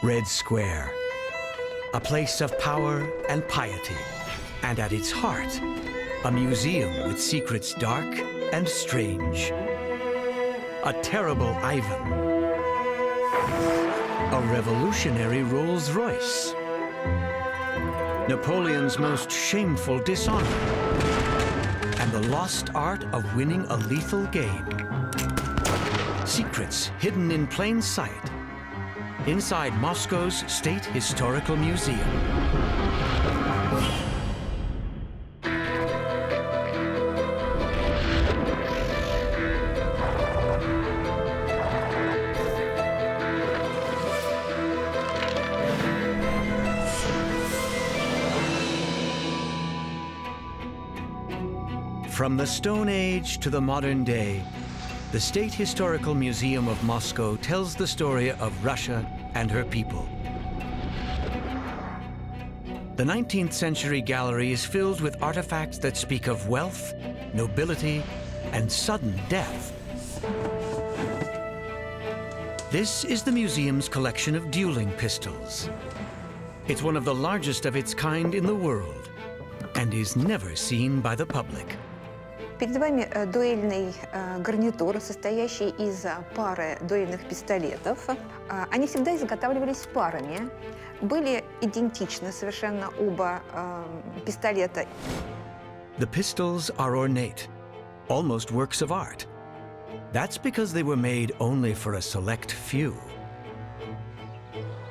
Red Square, a place of power and piety, and at its heart, a museum with secrets dark and strange. A terrible Ivan, a revolutionary Rolls-Royce, Napoleon's most shameful dishonor, and the lost art of winning a lethal game. Secrets hidden in plain sight inside Moscow's State Historical Museum. From the Stone Age to the modern day, the State Historical Museum of Moscow tells the story of Russia and her people. The 19th century gallery is filled with artifacts that speak of wealth, nobility, and sudden death. This is the museum's collection of dueling pistols. It's one of the largest of its kind in the world and is never seen by the public. Перед вами дуэльный гарнитур, состоящий из пары дуэльных пистолетов. Они всегда изготавливались парами, были идентичны совершенно оба пистолета. The pistols are ornate, almost works of art. That's because they were made only for a select few.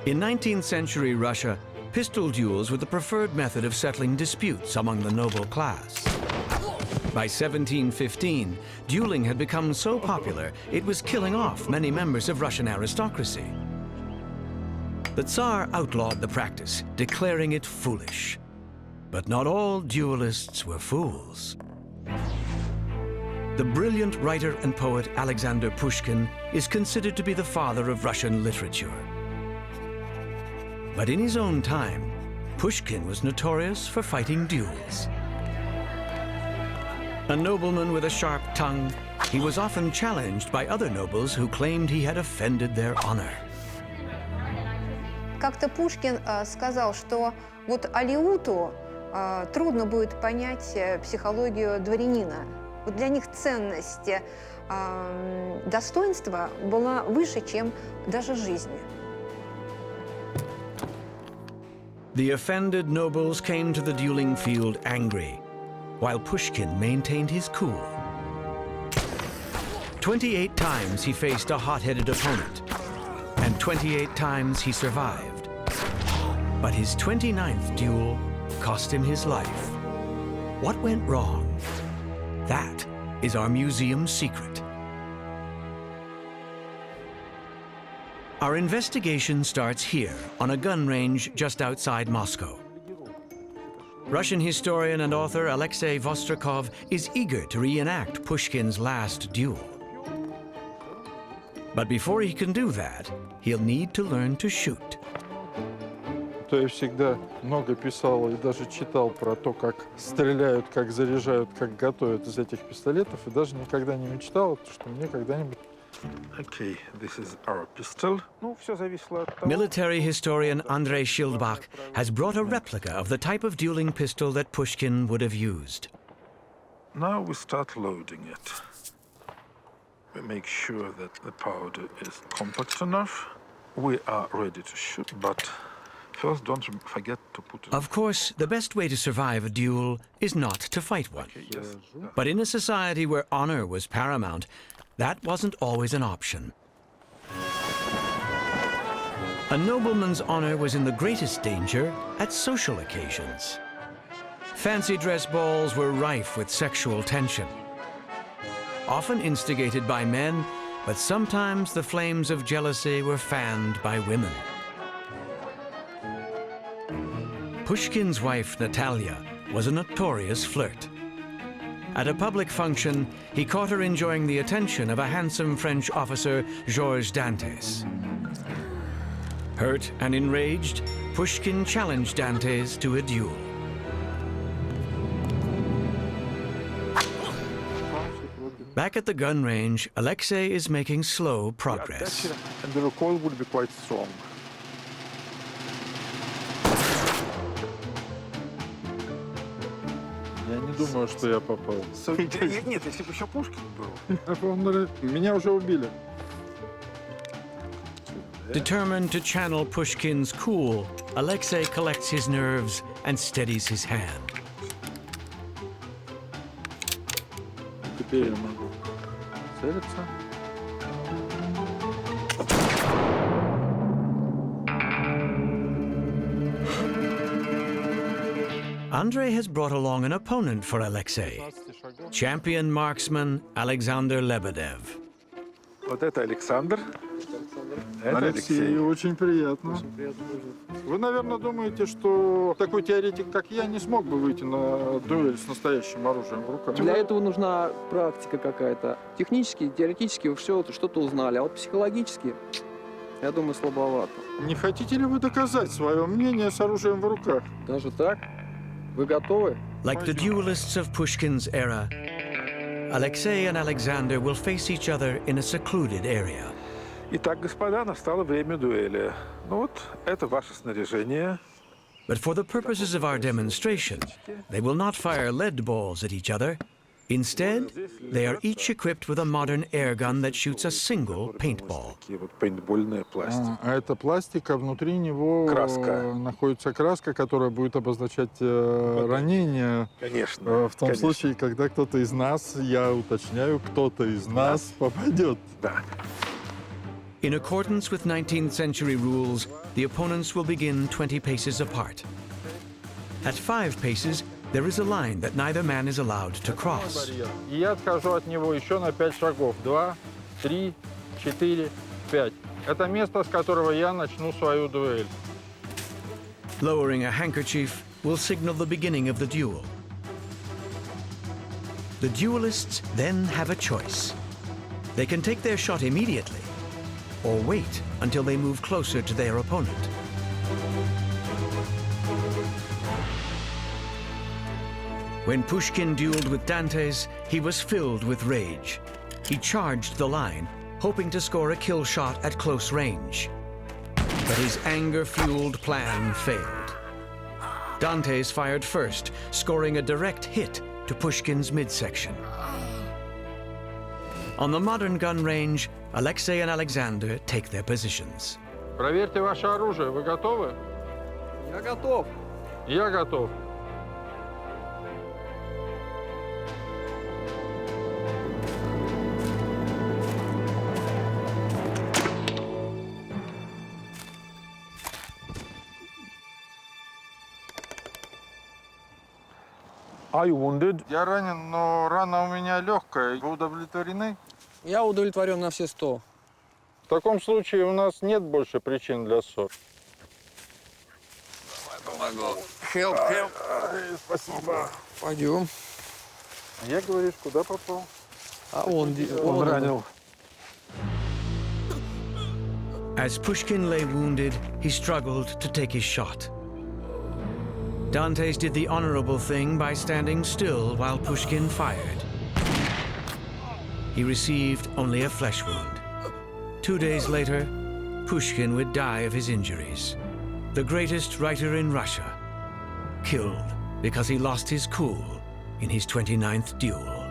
In 19th century Russia, pistol duels were the preferred method of settling disputes among the noble class. By 1715, dueling had become so popular, it was killing off many members of Russian aristocracy. The Tsar outlawed the practice, declaring it foolish. But not all duelists were fools. The brilliant writer and poet Alexander Pushkin is considered to be the father of Russian literature. But in his own time, Pushkin was notorious for fighting duels. A nobleman with a sharp tongue, he was often challenged by other nobles who claimed he had offended their honor. Как-то Пушкин сказал, что вот Алиуту трудно будет понять психологию дворянина. Вот для них ценность достоинства была выше, чем даже жизни. The offended nobles came to the dueling field angry, while Pushkin maintained his cool. 28 times he faced a hot-headed opponent, and 28 times he survived. But his 29th duel cost him his life. What went wrong? That is our museum's secret. Our investigation starts here, on a gun range just outside Moscow. Russian historian and author Alexei Vostrikov is eager to reenact Pushkin's last duel. But before he can do that, he'll need to learn to shoot. То я всегда много писал и даже читал про то, как стреляют, как заряжают, как готовят из этих пистолетов, и даже никогда не мечтал, что мне когда-нибудь... Okay, this is our pistol. Military historian Andrei Shildbach has brought a replica of the type of dueling pistol that Pushkin would have used. Now we start loading it. We make sure that the powder is compact enough. We are ready to shoot, but first don't forget to put it... Of course, the best way to survive a duel is not to fight one. Okay, yes. But in a society where honor was paramount, that wasn't always an option. A nobleman's honor was in the greatest danger at social occasions. Fancy dress balls were rife with sexual tension, often instigated by men, but sometimes the flames of jealousy were fanned by women. Pushkin's wife, Natalia, was a notorious flirt. At a public function, he caught her enjoying the attention of a handsome French officer, Georges Dantes. Hurt and enraged, Pushkin challenged Dantes to a duel. Back at the gun range, Alexei is making slow progress. And the recoil would be quite strong. Не думаю, что я попал. Нет, если бы еще Пушкин был. Меня уже убили. Determined to channel Pushkin's cool, Alexei collects his nerves and steadies his hand. Теперь я могу целиться. Andrei has brought along an opponent for Alexei, champion marksman Alexander Lebedev. Вот это Александр. Это Алексей, Алексей. очень приятно. Вы, наверное, думаете, что такой теоретик, как я, не смог бы выйти на дуэль с настоящим оружием в руках? Для этого нужна практика какая-то. Технически, теоретически вы все что-то узнали, а вот психологически, я думаю, слабовато. Не хотите ли вы доказать свое мнение с оружием в руках? Даже так? Вы готовы? Like the duelists of Pushkin's era, Alexei and Alexander will face each other in a secluded area. Итак, господа, настало время дуэли. Ну вот, это ваше снаряжение. But for the purposes of our demonstration, they will not fire lead balls at each other. Instead, they are each equipped with a modern air gun that shoots a single paintball. Такие вот пейнтбольные пластики. А это пластик, а внутри него Краска. находится краска, которая будет обозначать ранение. Конечно. В том случае, когда кто-то из нас, я уточняю, кто-то из нас попадет. Да. In accordance with 19th century rules, the opponents will begin 20 paces apart. At 5 paces, there is a line that neither man is allowed to cross. И я отхожу от него еще на 5 шагов. 2, 3, 4, 5. Это место, с которого я начну свою дуэль. Lowering a handkerchief will signal the beginning of the duel. The duelists then have a choice. They can take their shot immediately, or wait until they move closer to their opponent. When Pushkin dueled with Dantes, he was filled with rage. He charged the line, hoping to score a kill shot at close range. But his anger-fueled plan failed. Dantes fired first, scoring a direct hit to Pushkin's midsection. On the modern gun range, Alexei and Alexander take their positions. Проверьте ваше оружие. Вы готовы? Я готов. Я готов. Are you wounded? Я ранен, но рана у меня легкая. Вы удовлетворены? Я удовлетворен на все 100. В таком случае у нас нет больше причин для ссор. Help. Спасибо. Пойдем. Я, говоришь, куда попал? А он ранил. As Pushkin lay wounded, he struggled to take his shot. Dantes did the honorable thing by standing still while Pushkin fired. He received only a flesh wound. 2 days later, Pushkin would die of his injuries. The greatest writer in Russia, killed because he lost his cool in his 29th duel.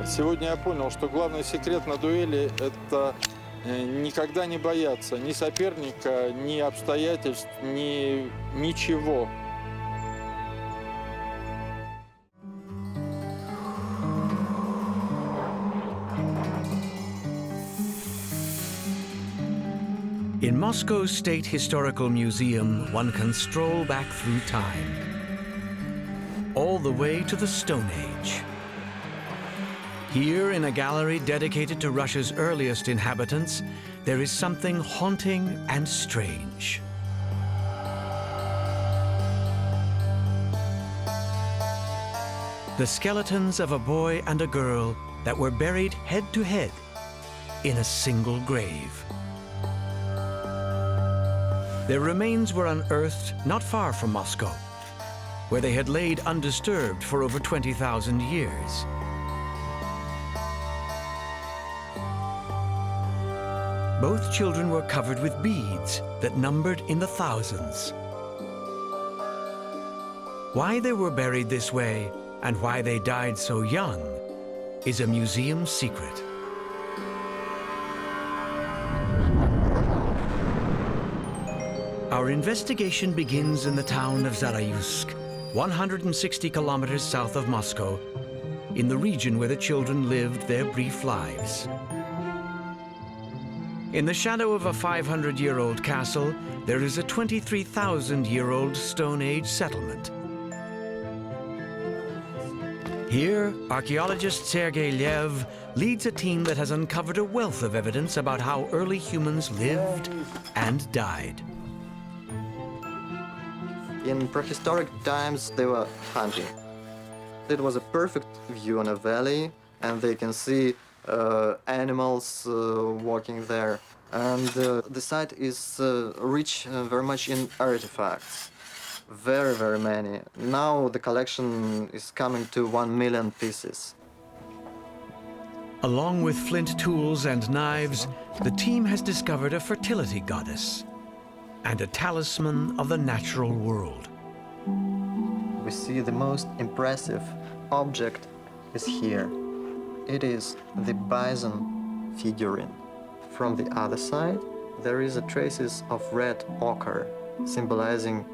Сегодня я понял, что главный секрет на дуэли – это никогда не бояться ни соперника, ни обстоятельств, ни ничего. In Moscow's State Historical Museum, one can stroll back through time, all the way to the Stone Age. Here, in a gallery dedicated to Russia's earliest inhabitants, there is something haunting and strange. The skeletons of a boy and a girl that were buried head to head in a single grave. Their remains were unearthed not far from Moscow, where they had laid undisturbed for over 20,000 years. Both children were covered with beads that numbered in the thousands. Why they were buried this way and why they died so young is a museum secret. Our investigation begins in the town of Zarayusk, 160 kilometers south of Moscow, in the region where the children lived their brief lives. In the shadow of a 500-year-old castle, there is a 23,000-year-old Stone Age settlement. Here, archaeologist Sergei Lev leads a team that has uncovered a wealth of evidence about how early humans lived and died. In prehistoric times, they were hunting. It was a perfect view on a valley, and they can see animals walking there. And the site is rich very much in artifacts. Very, very many. Now the collection is coming to 1 million pieces. Along with flint tools and knives, the team has discovered a fertility goddess and a talisman of the natural world. We see the most impressive object is here. It is the bison figurine. From the other side, there is a traces of red ochre, symbolizing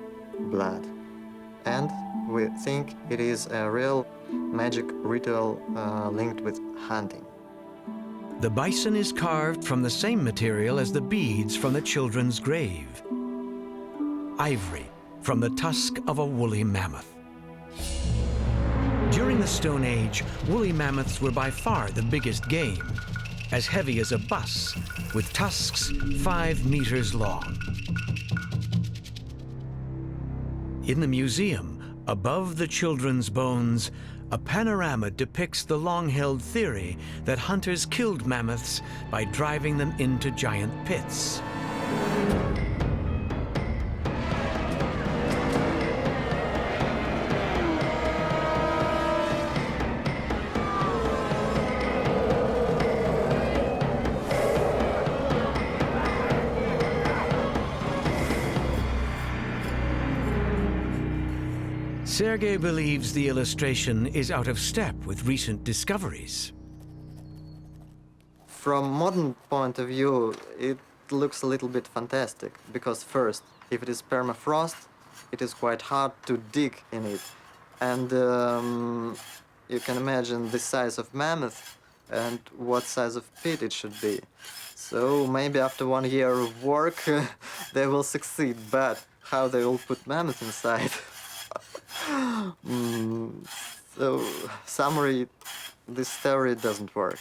blood. And we think it is a real magic ritual linked with hunting. The bison is carved from the same material as the beads from the children's grave. Ivory from the tusk of a woolly mammoth. During the Stone Age, woolly mammoths were by far the biggest game, as heavy as a bus, with tusks 5 meters long. In the museum, above the children's bones, a panorama depicts the long-held theory that hunters killed mammoths by driving them into giant pits. Sergei believes the illustration is out of step with recent discoveries. From modern point of view, it looks a little bit fantastic, because first, if it is permafrost, it is quite hard to dig in it. And you can imagine the size of mammoth and what size of pit it should be. So maybe after 1 year of work, they will succeed, but how they will put mammoth inside? So, summary, this theory doesn't work.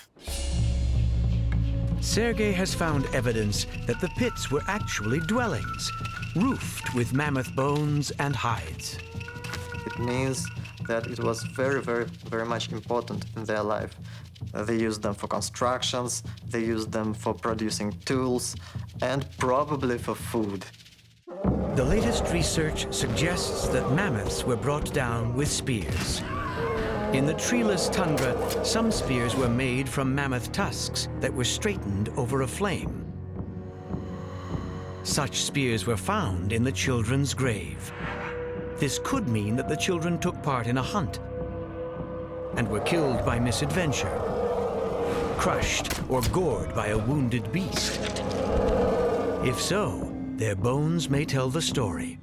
Sergei has found evidence that the pits were actually dwellings, roofed with mammoth bones and hides. It means that it was very, very, very much important in their life. They used them for constructions, they used them for producing tools, and probably for food. The latest research suggests that mammoths were brought down with spears. In the treeless tundra, some spears were made from mammoth tusks that were straightened over a flame. Such spears were found in the children's grave. This could mean that the children took part in a hunt and were killed by misadventure, crushed or gored by a wounded beast. If so, their bones may tell the story.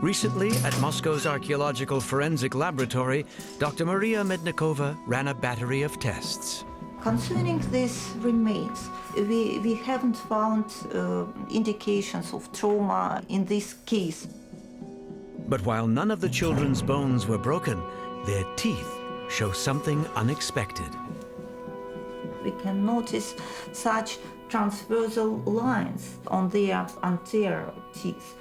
Recently, at Moscow's Archaeological Forensic Laboratory, Dr. Maria Mednikova ran a battery of tests. Concerning these remains, we haven't found indications of trauma in this case. But while none of the children's bones were broken, their teeth show something unexpected. We can notice such transversal lines on their anterior teeth.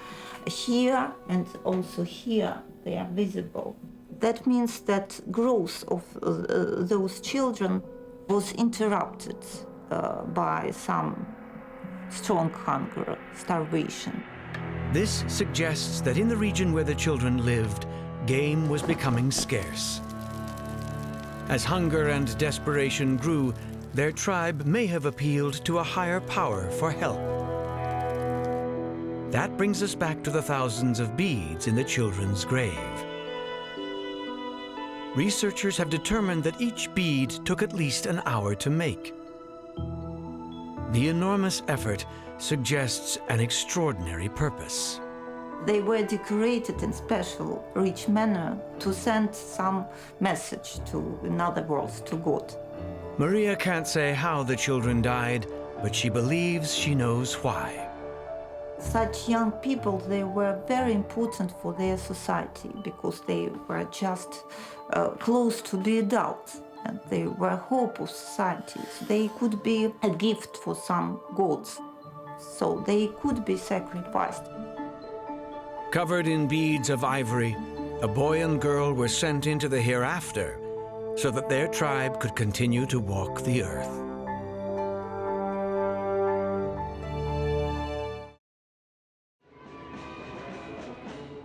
Here and also here they are visible. That means that growth of those children was interrupted by some strong hunger, starvation. This suggests that in the region where the children lived, game was becoming scarce. As hunger and desperation grew, their tribe may have appealed to a higher power for help. That brings us back to the thousands of beads in the children's grave. Researchers have determined that each bead took at least an hour to make. The enormous effort suggests an extraordinary purpose. They were decorated in special rich manner to send some message to, in other words, to God. Maria can't say how the children died, but she believes she knows why. Such young people, they were very important for their society because they were just close to the adults and they were hope of society. So they could be a gift for some gods, so they could be sacrificed. Covered in beads of ivory, a boy and girl were sent into the hereafter so that their tribe could continue to walk the earth.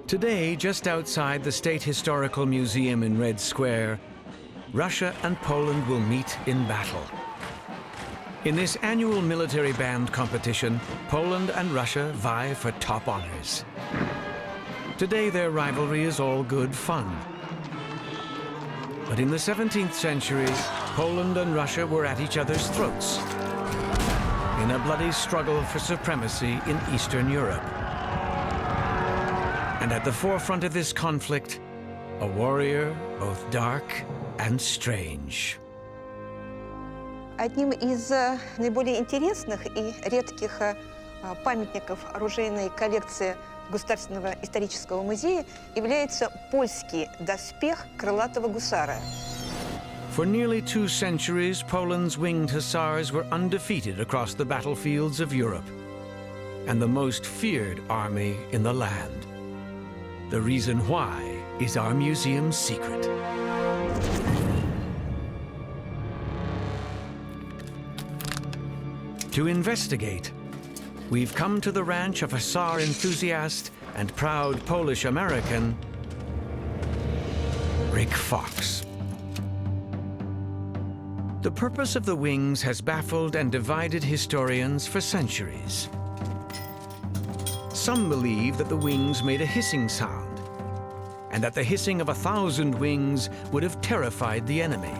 Today, just outside the State Historical Museum in Red Square, Russia and Poland will meet in battle. In this annual military band competition, Poland and Russia vie for top honors. Today, their rivalry is all good fun. But in the 17th century, Poland and Russia were at each other's throats in a bloody struggle for supremacy in Eastern Europe. And at the forefront of this conflict, a warrior both dark and strange. Одним из наиболее интересных и редких памятников оружейной коллекции Государственного исторического музея является польский доспех крылатого гусара. For nearly 2 centuries, Poland's winged hussars were undefeated across the battlefields of Europe, and the most feared army in the land. The reason why is our museum's secret. To investigate, we've come to the ranch of hussar enthusiast and proud Polish-American, Rick Fox. The purpose of the wings has baffled and divided historians for centuries. Some believe that the wings made a hissing sound, and that the hissing of 1,000 wings would have terrified the enemy.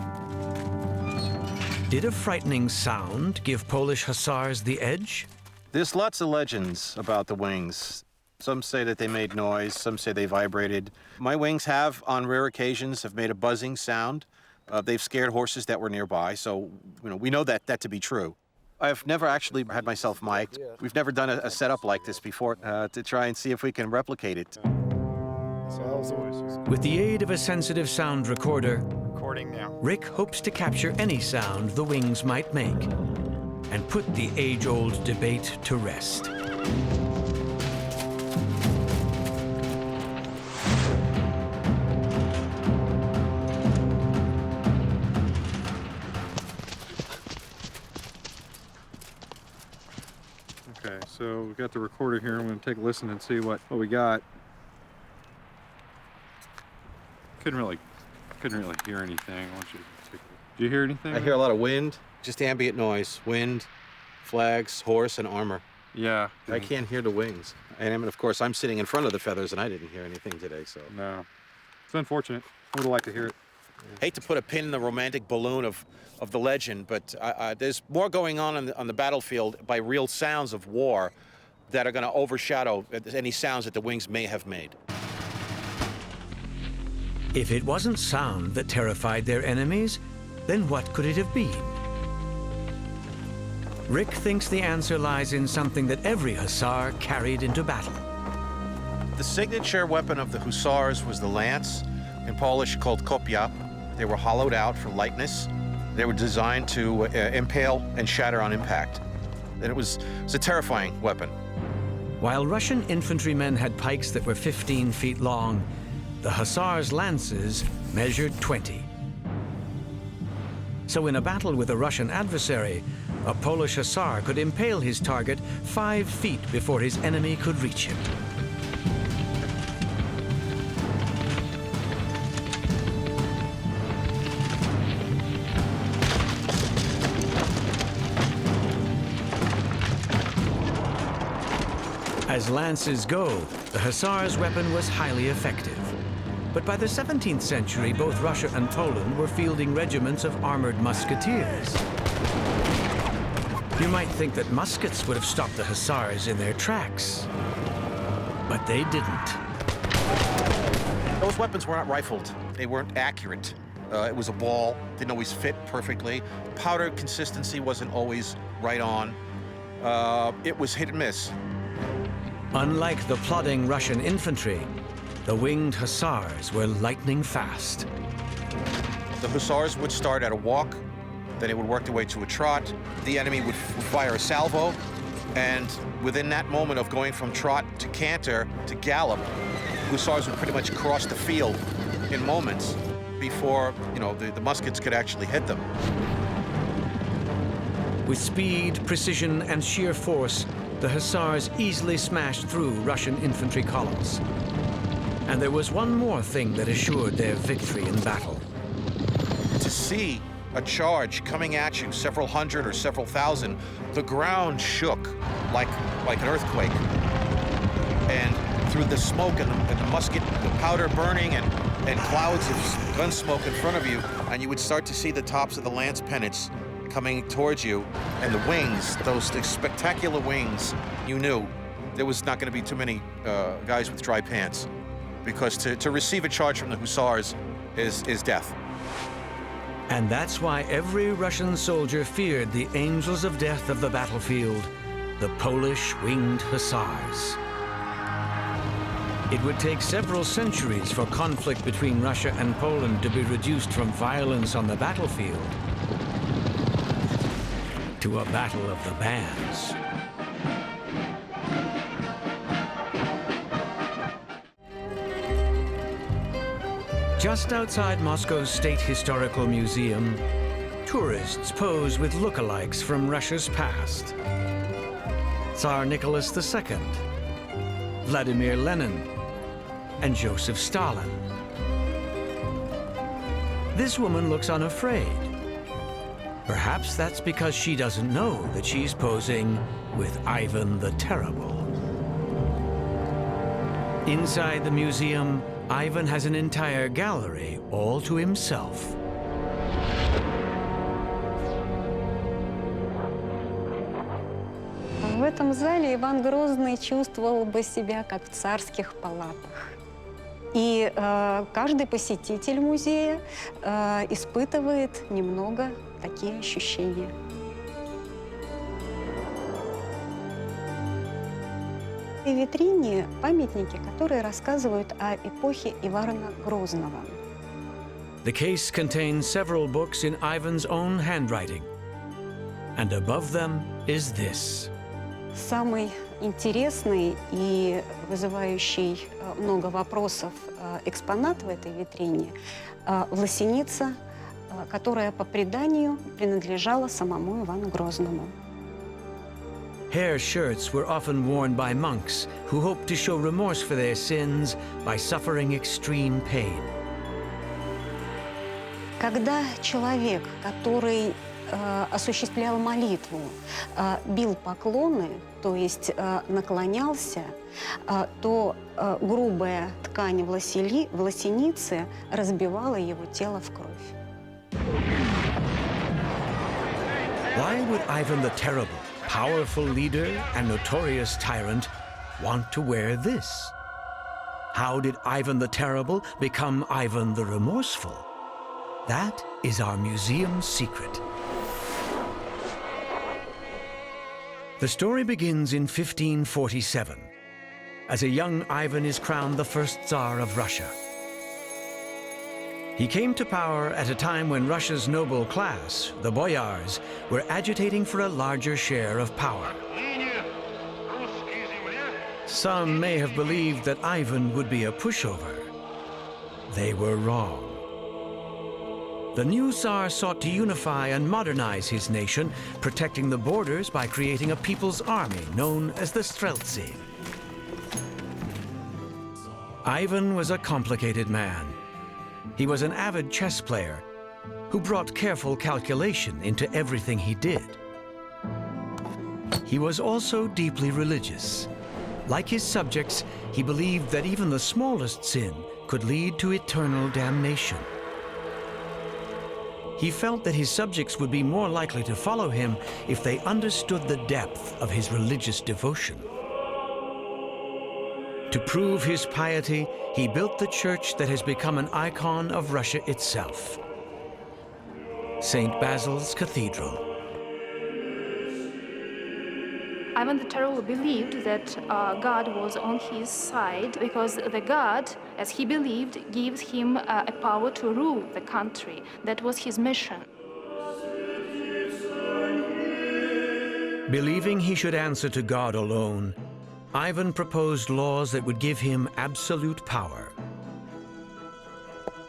Did a frightening sound give Polish hussars the edge? There's lots of legends about the wings. Some say that they made noise, some say they vibrated. My wings have, on rare occasions, have made a buzzing sound. They've scared horses that were nearby, so we know that to be true. I've never actually had myself mic'd. We've never done a setup like this before to try and see if we can replicate it. With the aid of a sensitive sound recorder, Recording now. Rick hopes to capture any sound the wings might make and put the age-old debate to rest. Okay, so we've got the recorder here. I'm going to take a listen and see what we got. Couldn't really hear anything. Did you hear anything? I hear a lot of wind, just ambient noise. Wind, flags, horse, and armor. Yeah. I can't hear the wings. And of course, I'm sitting in front of the feathers, and I didn't hear anything today, so. No. It's unfortunate. I would have liked to hear it. Hate to put a pin in the romantic balloon of the legend, but there's more going on the battlefield by real sounds of war that are going to overshadow any sounds that the wings may have made. If it wasn't sound that terrified their enemies, then what could it have been? Rick thinks the answer lies in something that every hussar carried into battle. The signature weapon of the hussars was the lance, in Polish called kopia. They were hollowed out for lightness. They were designed to impale and shatter on impact. And it was a terrifying weapon. While Russian infantrymen had pikes that were 15 feet long, the hussars' lances measured 20. So in a battle with a Russian adversary, a Polish hussar could impale his target 5 feet before his enemy could reach him. As lances go, the hussars' weapon was highly effective. But by the 17th century, both Russia and Poland were fielding regiments of armored musketeers. You might think that muskets would have stopped the hussars in their tracks, but they didn't. Those weapons were not rifled. They weren't accurate. It was a ball, didn't always fit perfectly. Powder consistency wasn't always right on. It was hit and miss. Unlike the plodding Russian infantry, the winged hussars were lightning fast. The hussars would start at a walk, then it would work their way to a trot. The enemy would fire a salvo, and within that moment of going from trot to canter to gallop, hussars would pretty much cross the field in moments before, the muskets could actually hit them. With speed, precision, and sheer force, the hussars easily smashed through Russian infantry columns. And there was one more thing that assured their victory in battle. To see a charge coming at you, several hundred or several thousand, the ground shook like an earthquake. And through the smoke and the musket, the powder burning and clouds of gun smoke in front of you, and you would start to see the tops of the lance pennants coming towards you, and the wings, those spectacular wings, you knew there was not going to be too many guys with dry pants, because to receive a charge from the hussars is death. And that's why every Russian soldier feared the angels of death of the battlefield, the Polish winged hussars. It would take several centuries for conflict between Russia and Poland to be reduced from violence on the battlefield to a battle of the bands. Just outside Moscow's State Historical Museum, tourists pose with lookalikes from Russia's past. Tsar Nicholas II, Vladimir Lenin, and Joseph Stalin. This woman looks unafraid. Perhaps that's because she doesn't know that she's posing with Ivan the Terrible. Inside the museum, Ivan has an entire gallery all to himself. В этом зале Иван Грозный чувствовал бы себя как в царских палатах. И каждый посетитель музея испытывает немного такие ощущения. В витрине памятники, которые рассказывают о эпохе Ивана Грозного. The case contains several books in Ivan's own handwriting. And above them is this. Самый интересный и вызывающий много вопросов экспонат в этой витрине – власеница, которая по преданию принадлежала самому Ивану Грозному. Hair shirts were often worn by monks who hoped to show remorse for their sins by suffering extreme pain. Когда человек, который осуществлял молитву, бил поклоны, то есть наклонялся, то грубая ткань власеницы разбивала его тело в кровь. Why would Ivan the Terrible, powerful leader and notorious tyrant, want to wear this? How did Ivan the Terrible become Ivan the Remorseful? That is our museum's secret. The story begins in 1547, as a young Ivan is crowned the first Tsar of Russia. He came to power at a time when Russia's noble class, the boyars, were agitating for a larger share of power. Some may have believed that Ivan would be a pushover. They were wrong. The new Tsar sought to unify and modernize his nation, protecting the borders by creating a people's army known as the Streltsy. Ivan was a complicated man. He was an avid chess player who brought careful calculation into everything he did. He was also deeply religious, Like his subjects, he believed that even the smallest sin could lead to eternal damnation. He felt that his subjects would be more likely to follow him if they understood the depth of his religious devotion. To prove his piety, he built the church that has become an icon of Russia itself, St. Basil's Cathedral. Ivan the Terrible believed that God was on his side because the God, as he believed, gives him a power to rule the country. That was his mission. Believing he should answer to God alone, Ivan proposed laws that would give him absolute power.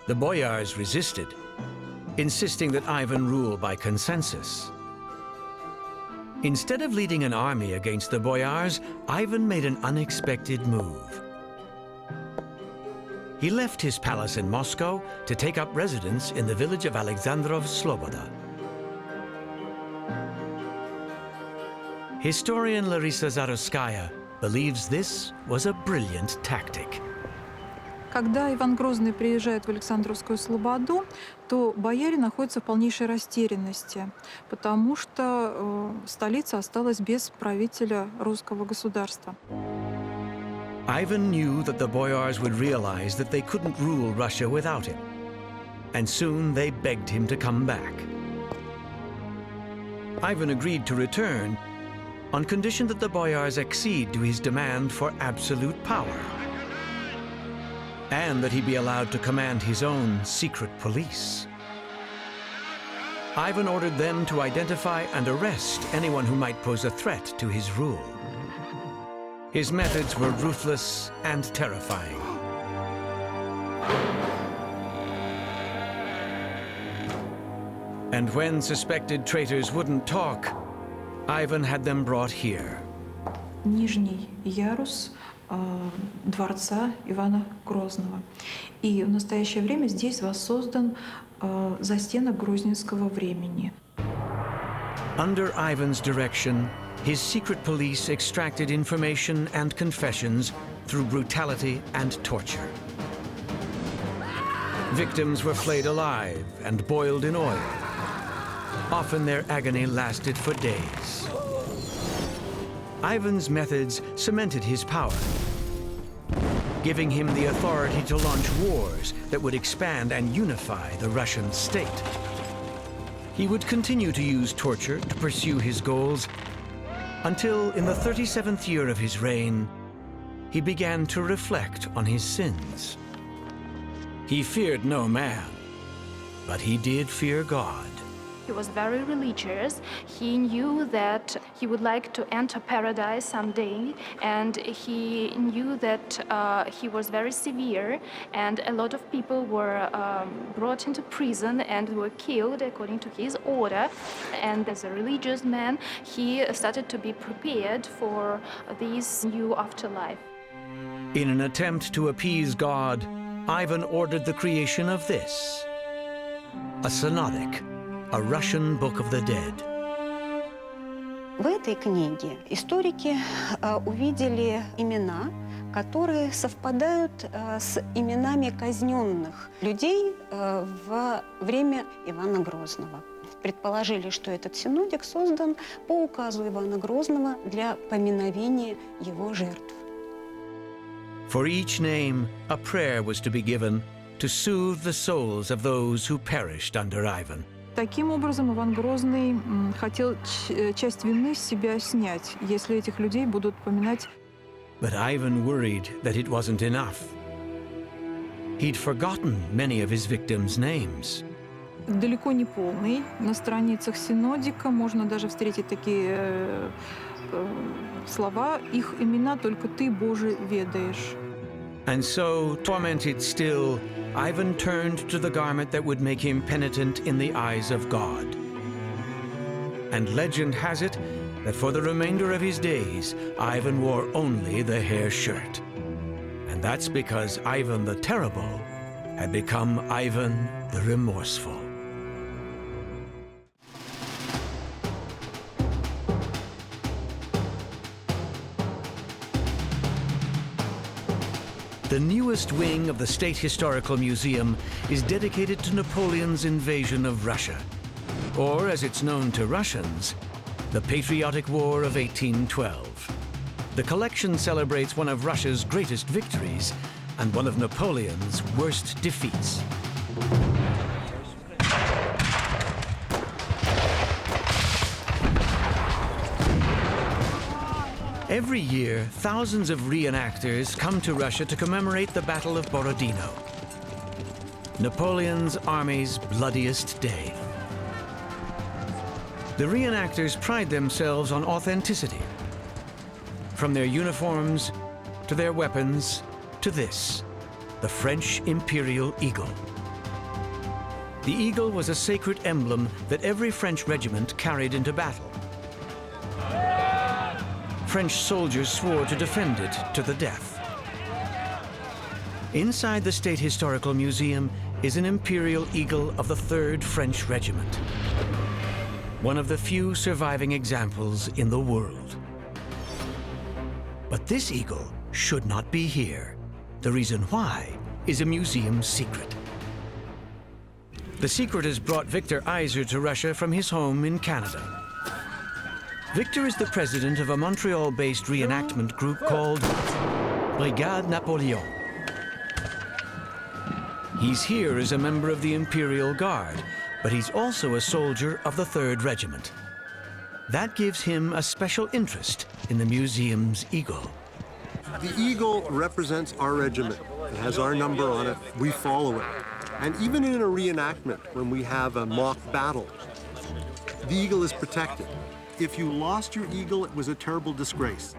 The boyars resisted, insisting that Ivan rule by consensus. Instead of leading an army against the boyars, Ivan made an unexpected move. He left his palace in Moscow to take up residence in the village of Alexandrov-Sloboda. Historian Larissa Zaruskaya believes this was a brilliant tactic. Когда Иван Грозный приезжает в Александровскую Слободу, то бояре находятся в полнейшей растерянности, потому что столица осталась без правителя русского государства. Ivan knew that the boyars would realize that they couldn't rule Russia without him, and soon they begged him to come back. Ivan agreed to return on condition that the boyars accede to his demand for absolute power, and that he be allowed to command his own secret police. Ivan ordered them to identify and arrest anyone who might pose a threat to his rule. His methods were ruthless and terrifying. And when suspected traitors wouldn't talk, Ivan had them brought here. Нижний ярус дворца Ивана Грозного. И в настоящее время здесь воссоздан застенок грозненского времени. Under Ivan's direction, his secret police extracted information and confessions through brutality and torture. Victims were flayed alive and boiled in oil. Often their agony lasted for days. Ivan's methods cemented his power, giving him the authority to launch wars that would expand and unify the Russian state. He would continue to use torture to pursue his goals until, in the 37th year of his reign, he began to reflect on his sins. He feared no man, but he did fear God. He was very religious. He knew that he would like to enter paradise someday, and he knew that he was very severe, and a lot of people were brought into prison and were killed according to his order. And as a religious man, he started to be prepared for this new afterlife. In an attempt to appease God, Ivan ordered the creation of this, a synodic, a Russian Book of the Dead. В этой книге историки увидели имена, которые совпадают с именами казненных людей во время Ивана Грозного. Предположили, что этот синодик создан по указу Ивана Грозного для поминовения его жертв. For each name, a prayer was to be given to soothe the souls of those who perished under Ivan. Таким образом, Иван Грозный хотел часть вины с себя снять, если этих людей будут поминать. But Ivan worried that it wasn't enough. He'd forgotten many of his victims' names. Далеко не полный. На страницах синодика можно даже встретить такие слова. Их имена только ты, Боже, ведаешь. And so, tormented still, Ivan turned to the garment that would make him penitent in the eyes of God. And legend has it that for the remainder of his days, Ivan wore only the hair shirt. And that's because Ivan the Terrible had become Ivan the Remorseful. The newest wing of the State Historical Museum is dedicated to Napoleon's invasion of Russia, or as it's known to Russians, the Patriotic War of 1812. The collection celebrates one of Russia's greatest victories and one of Napoleon's worst defeats. Every year, thousands of reenactors come to Russia to commemorate the Battle of Borodino, Napoleon's army's bloodiest day. The reenactors pride themselves on authenticity. From their uniforms, to their weapons, to this, the French imperial eagle. The eagle was a sacred emblem that every French regiment carried into battle. French soldiers swore to defend it to the death. Inside the State Historical Museum is an imperial eagle of the 3rd French Regiment, one of the few surviving examples in the world. But this eagle should not be here. The reason why is a museum secret. The secret has brought Victor Iser to Russia from his home in Canada. Victor is the president of a Montreal-based reenactment group called Brigade Napoleon. He's here as a member of the Imperial Guard, but he's also a soldier of the 3rd Regiment. That gives him a special interest in the museum's eagle. The eagle represents our regiment. It has our number on it. We follow it. And even in a reenactment, when we have a mock battle, the eagle is protected. If you lost your eagle, it was a terrible disgrace.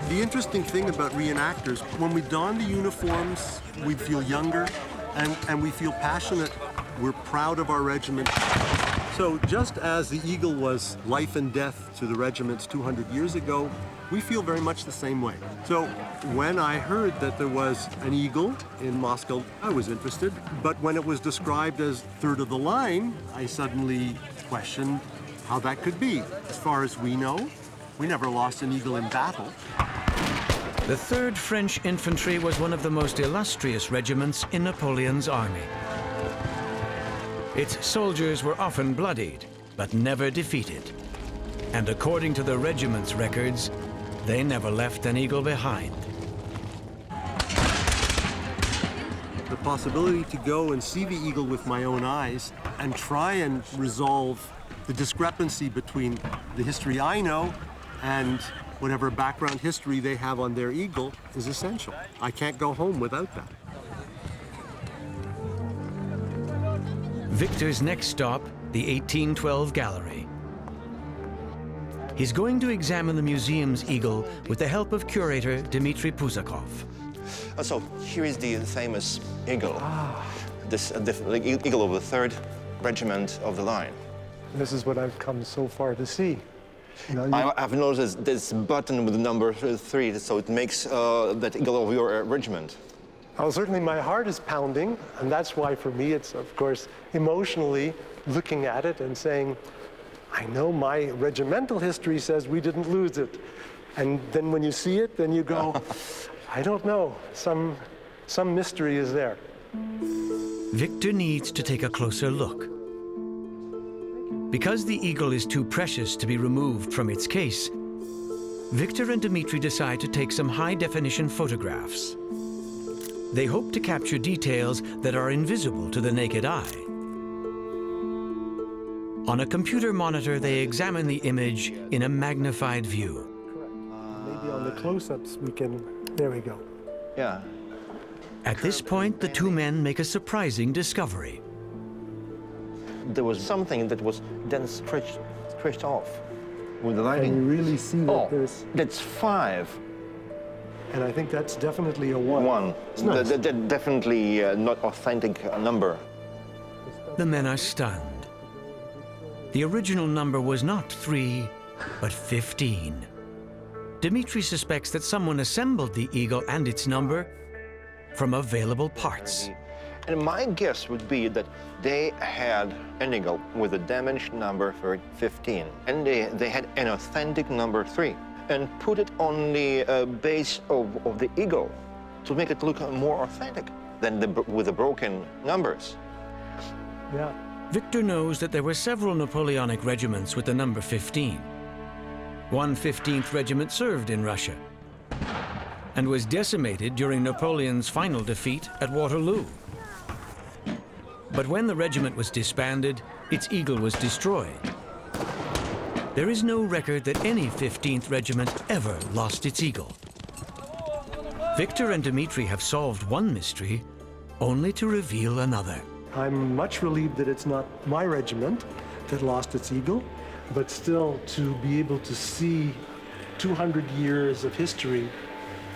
The interesting thing about reenactors, when we don the uniforms, we feel younger and we feel passionate. We're proud of our regiment. So just as the eagle was life and death to the regiments 200 years ago, we feel very much the same way. So when I heard that there was an eagle in Moscow, I was interested. But when it was described as 3rd of the line, I suddenly questioned how that could be. As far as we know, we never lost an eagle in battle. The 3rd French Infantry was one of the most illustrious regiments in Napoleon's army. Its soldiers were often bloodied, but never defeated. And according to the regiment's records, they never left an eagle behind. The possibility to go and see the eagle with my own eyes and try and resolve the discrepancy between the history I know and whatever background history they have on their eagle is essential. I can't go home without that. Victor's next stop, the 1812 Gallery. He's going to examine the museum's eagle with the help of curator Dmitry Puzakov. So here is the famous eagle, the eagle of the 3rd Regiment of the Line. This is what I've come so far to see. I've noticed this button with the number 3, so it makes that eagle of your regiment. Well, certainly my heart is pounding, and that's why for me it's, of course, emotionally looking at it and saying, I know my regimental history says we didn't lose it. And then when you see it, then you go, I don't know, some mystery is there. Victor needs to take a closer look. Because the eagle is too precious to be removed from its case, Victor and Dmitry decide to take some high-definition photographs. They hope to capture details that are invisible to the naked eye. On a computer monitor, they examine the image in a magnified view. Maybe on the close-ups we can, there we go. Yeah. At this point, the two men make a surprising discovery. There was something that was then stretched off with the lighting. And you really see that there's... That's 5. And I think that's definitely a 1. 1. It's nice. That definitely not authentic number. The men are stunned. The original number was not 3, but 15. Dmitry suspects that someone assembled the eagle and its number from available parts. And my guess would be that they had an eagle with a damaged number for 15, and they had an authentic number 3. and put it on the base of the eagle to make it look more authentic than with the broken numbers. Yeah. Victor knows that there were several Napoleonic regiments with the number 15. One 15th regiment served in Russia and was decimated during Napoleon's final defeat at Waterloo. But when the regiment was disbanded, its eagle was destroyed. There is no record that any 15th regiment ever lost its eagle. Victor and Dmitri have solved one mystery, only to reveal another. I'm much relieved that it's not my regiment that lost its eagle, but still to be able to see 200 years of history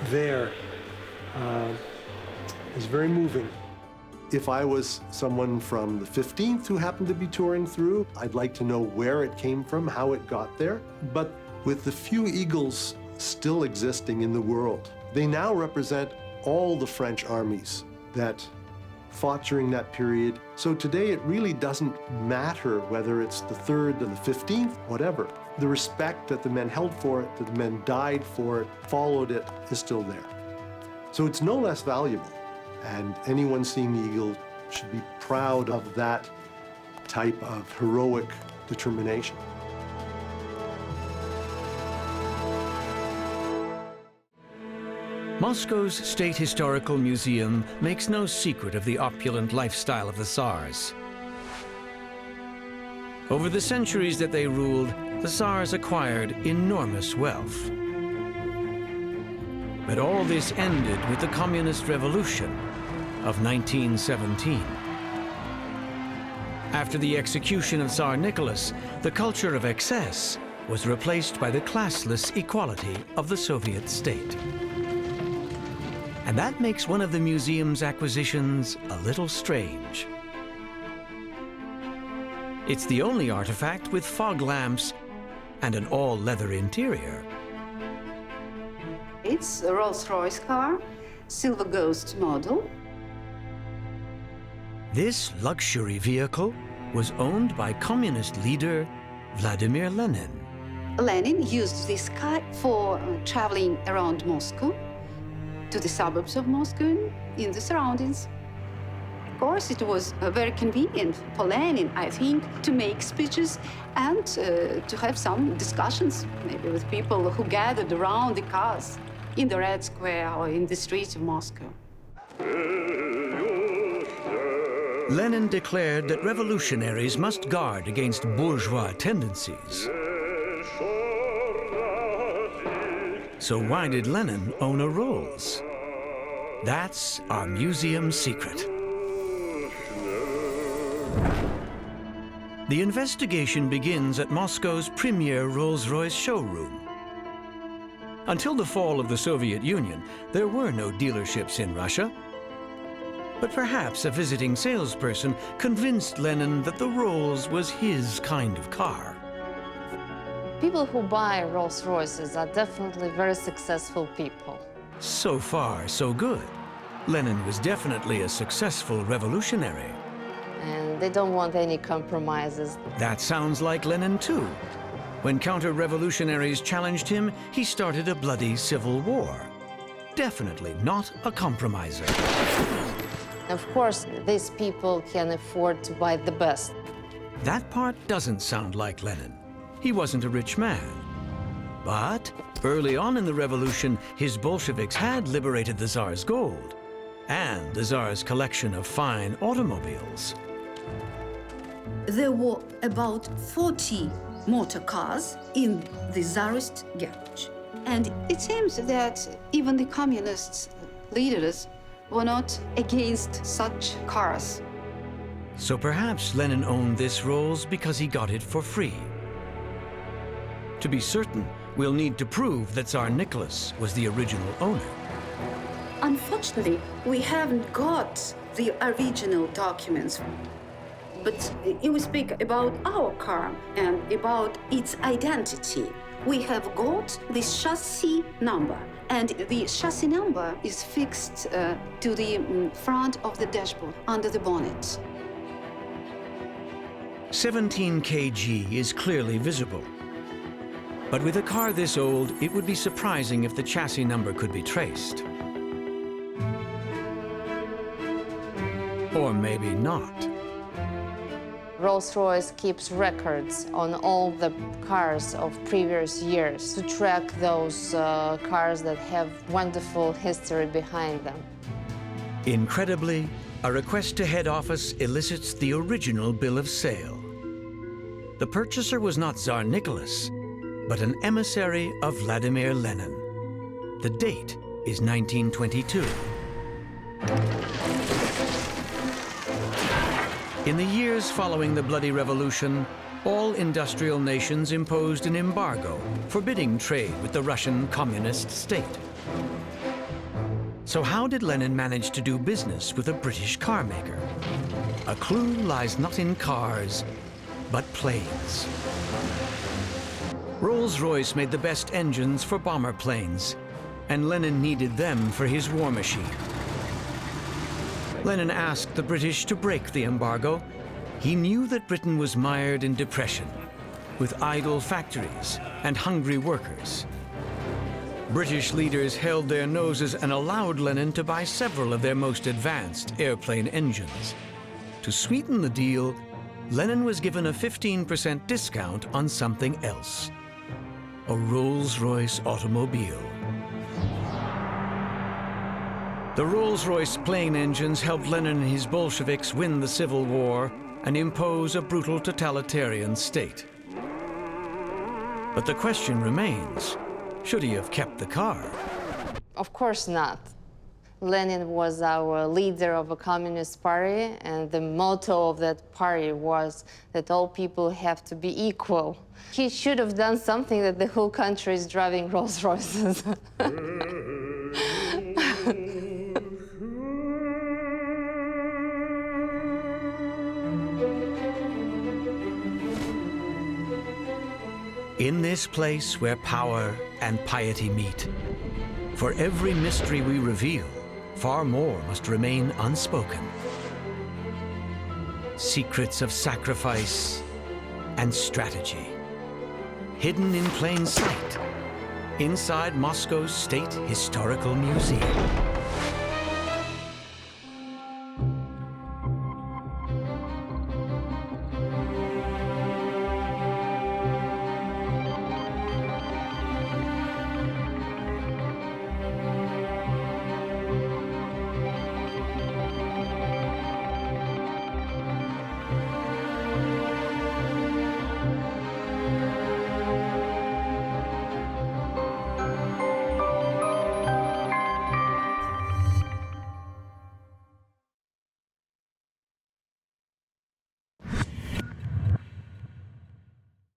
there is very moving. If I was someone from the 15th who happened to be touring through, I'd like to know where it came from, how it got there. But with the few eagles still existing in the world, they now represent all the French armies that fought during that period. So today it really doesn't matter whether it's the 3rd or the 15th, whatever. The respect that the men held for it, that the men died for it, followed it, is still there. So it's no less valuable. And anyone seeing the eagle should be proud of that type of heroic determination. Moscow's State Historical Museum makes no secret of the opulent lifestyle of the Tsars. Over the centuries that they ruled, the Tsars acquired enormous wealth. But all this ended with the Communist Revolution of 1917. After the execution of Tsar Nicholas, the culture of excess was replaced by the classless equality of the Soviet state. And that makes one of the museum's acquisitions a little strange. It's the only artifact with fog lamps and an all-leather interior. It's a Rolls-Royce car, silver ghost model. This luxury vehicle was owned by communist leader Vladimir Lenin. Lenin used this car for traveling around Moscow, to the suburbs of Moscow, in the surroundings. Of course, it was very convenient for Lenin, I think, to make speeches and to have some discussions, maybe with people who gathered around the cars in the Red Square or in the streets of Moscow. Lenin declared that revolutionaries must guard against bourgeois tendencies. So why did Lenin own a Rolls? That's our museum secret. The investigation begins at Moscow's premier Rolls-Royce showroom. Until the fall of the Soviet Union, there were no dealerships in Russia. But perhaps a visiting salesperson convinced Lenin that the Rolls was his kind of car. People who buy Rolls-Royces are definitely very successful people. So far, so good. Lenin was definitely a successful revolutionary. And they don't want any compromises. That sounds like Lenin, too. When counter-revolutionaries challenged him, he started a bloody civil war. Definitely not a compromiser. Of course, these people can afford to buy the best. That part doesn't sound like Lenin. He wasn't a rich man. But early on in the revolution, his Bolsheviks had liberated the Tsar's gold and the Tsar's collection of fine automobiles. There were about 40 motor cars in the Tsarist garage. And it seems that even the communist leaders were not against such cars. So perhaps Lenin owned this Rolls because he got it for free. To be certain, we'll need to prove that Tsar Nicholas was the original owner. Unfortunately, we haven't got the original documents. But if we speak about our car and about its identity, we have got the chassis number. And the chassis number is fixed to the front of the dashboard, under the bonnet. 17 kg is clearly visible. But with a car this old, it would be surprising if the chassis number could be traced. Or maybe not. Rolls-Royce keeps records on all the cars of previous years to track those cars that have wonderful history behind them. Incredibly, a request to head office elicits the original bill of sale. The purchaser was not Tsar Nicholas, but an emissary of Vladimir Lenin. The date is 1922. In the years following the Bloody Revolution, all industrial nations imposed an embargo forbidding trade with the Russian communist state. So how did Lenin manage to do business with a British car maker? A clue lies not in cars, but planes. Rolls-Royce made the best engines for bomber planes, and Lenin needed them for his war machine. Lenin asked the British to break the embargo. He knew that Britain was mired in depression, with idle factories and hungry workers. British leaders held their noses and allowed Lenin to buy several of their most advanced airplane engines. To sweeten the deal, Lenin was given a 15% discount on something else: a Rolls-Royce automobile. The Rolls-Royce plane engines helped Lenin and his Bolsheviks win the Civil War and impose a brutal totalitarian state. But the question remains, should he have kept the car? Of course not. Lenin was our leader of a communist party, and the motto of that party was that all people have to be equal. He should have done something that the whole country is driving Rolls-Royces. In this place where power and piety meet, for every mystery we reveal, far more must remain unspoken. Secrets of sacrifice and strategy, hidden in plain sight, inside Moscow's State Historical Museum.